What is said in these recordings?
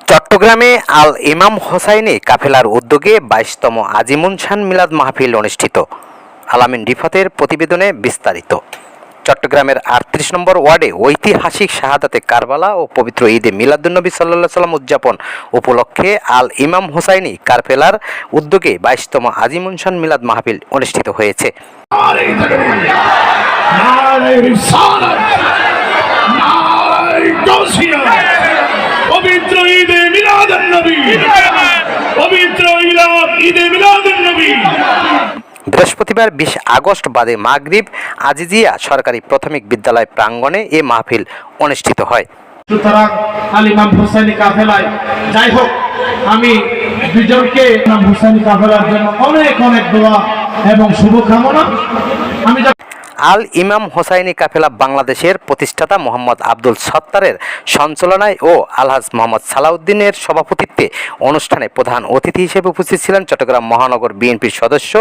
চট্টগ্রামে আল ইমাম হোসাইনী কাফেলার উদ্যোগে 22তম আজিমুনশান মিলাদ মাহফিল অনুষ্ঠিত। আলামিন রিফাতের প্রতিবেদনে বিস্তারিত। চট্টগ্রামের 38 নম্বর ওয়ার্ডে ঐতিহাসিক শাহাদাতে কারবালা ও পবিত্র ঈদে মিলাদুন্নবী সাল্লাল্লাহু আলাইহি ওয়াসাল্লাম উদযাপন উপলক্ষে আল ইমাম হোসাইনী কাফেলার উদ্যোগে 22তম আজিমুনশান মিলাদ মাহফিল অনুষ্ঠিত হয়েছে। পবিত্র ঈদে মিলাদুন্নবী, পবিত্র ঈদে মিলাদুন্নবী। বৃহস্পতিবার 20 আগস্ট বাদে মাগরিব আজিজিয়া সরকারি প্রাথমিক বিদ্যালয় প্রাঙ্গণে এ মাহফিল অনুষ্ঠিত হয়। সুতরাং আল ইমাম হোসাইনী কাফেলায় যাই হোক, আমি দুজনকে ইমাম হোসাইনী কাফেলার জন্য অনেক অনেক দোয়া এবং শুভকামনা। আমি আল ইমাম হোসাইনী কাফেলা বাংলাদেশের প্রতিষ্ঠাতা মোহাম্মদ আব্দুল সত্তারের সঞ্চালনায় ও আলহাজ মোহাম্মদ সালাউদ্দিনের সভাপতিত্বে অনুষ্ঠানে প্রধান অতিথি হিসেবে উপস্থিত ছিলেন চট্টগ্রাম মহানগর বিএনপির সদস্য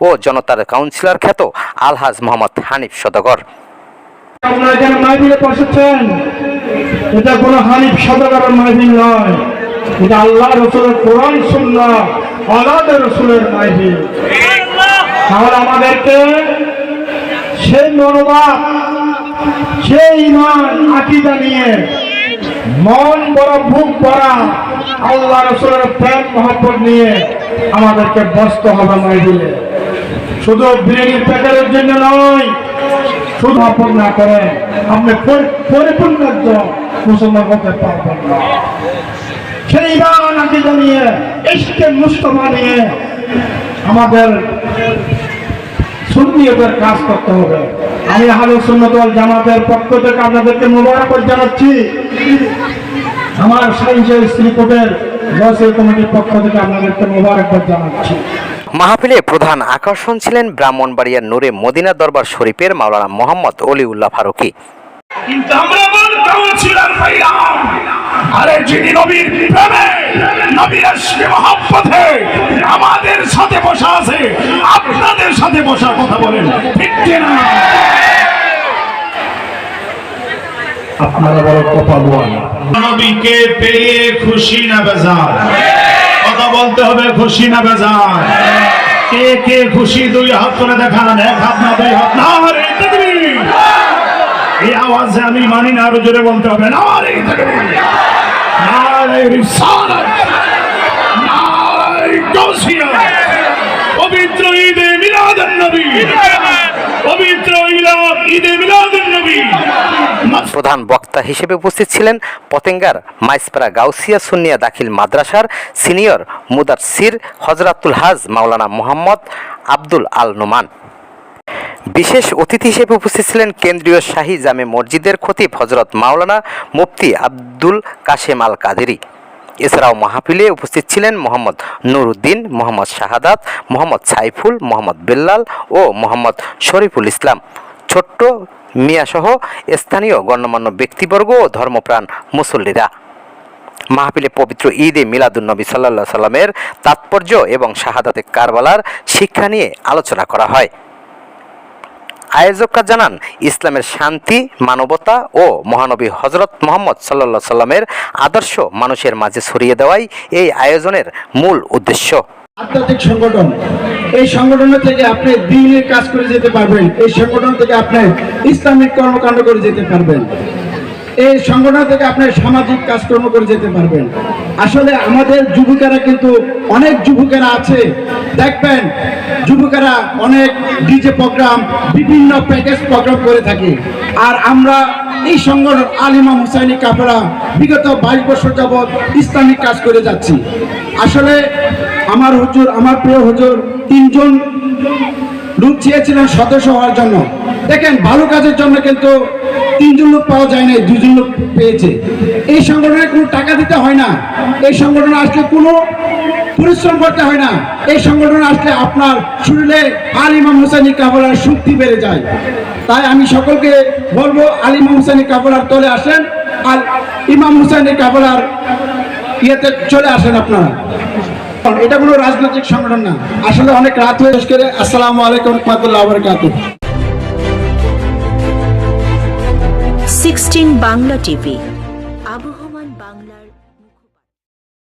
ও জনতার কাউন্সিলর খ্যাত আলহাজ মোহাম্মদ হানিফ সওদাগর। আপনারা এখানে মাহফিলে বসেছেন, এটা কোনো হানিফ সওদাগরের মাহফিল নয়, এটা আল্লাহ রাসূলের কোরআন সুন্নাহ আলাদা রাসূলের মাহফিল। তাহলে আমাদেরকে সেই মনোভাব, সেই ঈমান আকীদা নিয়ে মন বড় বুক ভরা আল্লাহ রাসূলের প্রেম মহব্বত নিয়ে আমাদেরকে বসতে হবে মাহফিলে। শুধু বিরিয়ানির প্যাকেটের জন্য নয়, শুধু আপন না করে আপনি পরিপূর্ণ একজন মুসলমান হতে পারবেন না। সেই ঈমান আকীদা নিয়ে, ইশকে মুস্তাফা নিয়ে আমাদের সুন্নিয়তের কাজ করতে হবে। আমি আহলে সুন্নাত ওয়াল জামাতের পক্ষ থেকে আপনাদেরকে মোবারকবাদ জানাচ্ছি। আমার সাইন্সের শ্রীকোটের জয়সেল কমিটির পক্ষ থেকে আপনাদেরকে মোবারকবাদ জানাচ্ছি। মাহফিলে প্রধান আকর্ষণ ছিলেন ব্রাহ্মণবাড়িয়ার নূরে মদিনা দরবার শরীফের মাওলানা মোহাম্মদ অলিউল্লাহ ফারুকী। কিন্তু আমরা কাউন্সিলর পাইলাম, আরে যিনি নবীর প্রেমে, নবীর ইশকে মহব্বতে আমাদের সাথে বসা আছে, আপনাদের সাথে বসার কথা বলেন, ঠিক কিনা? আপনারা বড় কপালওয়ান। নবীকে পেয়ে খুশি না বেজার? কথা বলতে হবে, খুশি না বেজার? কে কে খুশি? দুই হাত করে দেখান, এক হাত না দুই হাত না। আরে তাকবীর! এই আওয়াজে আমি মানি না, আরো জোরে বলতে হবে, নারে তাকবীর, নারে রিসালাত, নারে গাউসিয়া। পবিত্র ঈদে মিলাদুন্নবী, পবিত্র ঈদে মিলাদুন্নবী। প্রধান বক্তা হিসেবে উপস্থিত ছিলেন পতেঙ্গার মাইসপাড়া গাউসিয়া সুন্নিয়া দাখিল মাদ্রাসার সিনিয়র মুদারসির হযরতুল হাজ মাওলানা মোহাম্মদ আব্দুল আল নোমান। বিশেষ অতিথি হিসেবে উপস্থিত ছিলেন কেন্দ্রীয় শাহী জামে মসজিদের খতিব হযরত মাওলানা মুফতি আব্দুল কাশেম আল কাদেরী। এছাড়াও মাহফিলে উপস্থিত ছিলেন মোহাম্মদ নুরউদ্দিন, মোহাম্মদ শাহাদাত, মোহাম্মদ সাইফুল, মোহাম্মদ বেল্লাল ও মোহাম্মদ শরীফুল ইসলাম, ছোট্ট মিয়াসহ স্থানীয় গণ্যমান্য ব্যক্তিবর্গ ও ধর্মপ্রাণ মুসল্লিরা। মাহফিলে পবিত্র ঈদে মিলাদুন্নবী সাল্লাল্লাহু আলাইহি সাল্লামের তাৎপর্য এবং শাহাদাতে কারবালার শিক্ষা নিয়ে আলোচনা করা হয়। আয়োজকরা জানান, ইসলামের শান্তি, মানবতা ও মহানবী হযরত মুহাম্মদ সাল্লাল্লাহু আলাইহি সাল্লামের আদর্শ মানুষের মাঝে ছড়িয়ে দেওয়াই এই আয়োজনের মূল উদ্দেশ্য। আধ্যাত্মিক সংগঠন, এই সংগঠনের থেকে আপনি দ্বীনের কাজ করে যেতে পারবেন, এই সংগঠন থেকে আপনি ইসলামিক কর্মকাণ্ড করে যেতে পারবেন, এই সংগঠন থেকে আপনি সামাজিক কাজকর্ম করে যেতে পারবেন। আসলে আমাদের যুবকেরা কিন্তু অনেক যুবকেরা আছে, দেখবেন যুবকেরা অনেক ডিজে প্রোগ্রাম, বিভিন্ন প্যাকেজ প্রোগ্রাম করে থাকে। আর আমরা এই সংগঠন আল ইমাম হোসাইনী কাফেলা বিগত 22 বছর যাবৎ ইসলামিক কাজ করে যাচ্ছি। আসলে আমার হুজুর, আমার প্রিয় হুজুর 3 জন লোক চেয়েছিলেন সদস্য হওয়ার জন্য। দেখেন, ভালো কাজের জন্য কিন্তু 3 জন লোক পাওয়া যায় না, 2 জন লোক পেয়েছে। এই সংগঠনে কোনো টাকা দিতে হয় না, এই সংগঠনে আসলে কোনো পরিশ্রম করতে হয় না, এই সংগঠনে আসলে আপনার শরীরে আল ইমাম হোসাইনী কাফেলার শক্তি বেড়ে যায়। তাই আমি সকলকে বলবো, আল ইমাম হোসাইনী কাফেলার তলে আসেন, আর ইমাম হোসাইনী কাফেলার ইয়েতে চলে আসেন আপনারা। এটা কোনো রাজনৈতিক সংগঠন না। আসলে অনেক রাত হয়ে গেছে। আসসালামু আলাইকুম ওয়া রাহমাতুল্লাহি ওয়া বারাকাতুহু। 16 বাংলা টিভি। আবহমান বাংলার